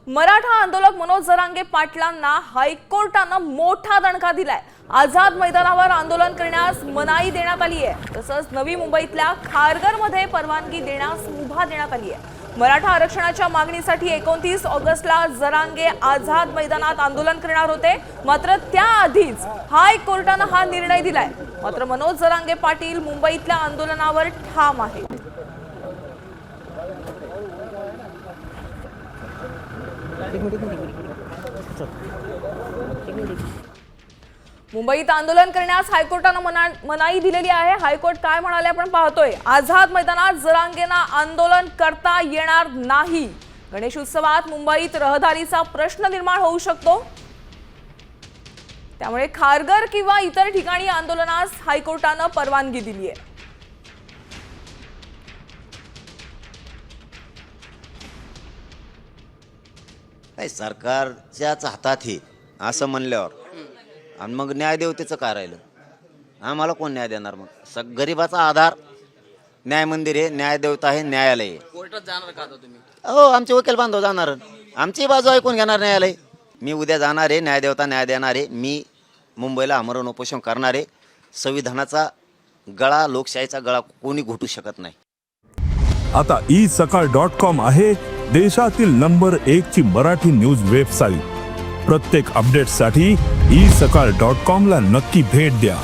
मराठा आंदोलक मनोज जरांगे पाटलांना हायकोर्टानं मोठा दणका दिलाय। आझाद मैदानावर आंदोलन करण्यास मनाई देण्यात आली आहे। तसंच नवी मुंबईतल्या खारघरमध्ये परवानगी देण्यास मुभा देण्यात आली आहे। मराठा आरक्षणाच्या मागणीसाठी 29 ऑगस्टला जरांगे आझाद मैदानात आंदोलन करणार होते, मात्र त्याआधीच हायकोर्टानं हा निर्णय दिलाय। मात्र मनोज जरांगे पाटील मुंबईतल्या आंदोलनावर ठाम आहेत। मुंबईत आंदोलन करण्यास हायकोर्टानं मनाई दिलेली आहे। हायकोर्ट काय म्हणाले आपण पाहतोय। आझाद मैदानात जरांगेंना आंदोलन करता येणार नाही। गणेश उत्सवात मुंबईत रहदारीचा प्रश्न निर्माण होऊ शकतो, त्यामुळे खारघर किंवा इतर ठिकाणी आंदोलनास हायकोर्टानं परवानगी दिली आहे। सरकारच्याच हातात हे असं म्हणल्यावर आणि मग न्यायदेवतेचं काय राहिलं? आम्हाला कोण न्याय देणार? मग गरीबाचा आधार न्याय मंदिर आहे, न्यायदेवता आहे, न्यायालय आहे। कोर्टात जाणार का तुम्ही? हो, आमचे वकील बांधव जाणार, आमची बाजू ऐकून घेणार न्यायालय। मी उद्या जाणार आहे, न्यायदेवता न्याय देणार आहे। मी मुंबईला आमरण उपोषण करणार आहे। संविधानाचा गळा, लोकशाहीचा गळा कोणी घोटू शकत नाही। आता isakal.com आहे देशातील नंबर 1 ची मराठी न्यूज वेबसाईट। प्रत्येक अपडेटसाठी isakal.com ला नक्की भेट द्या।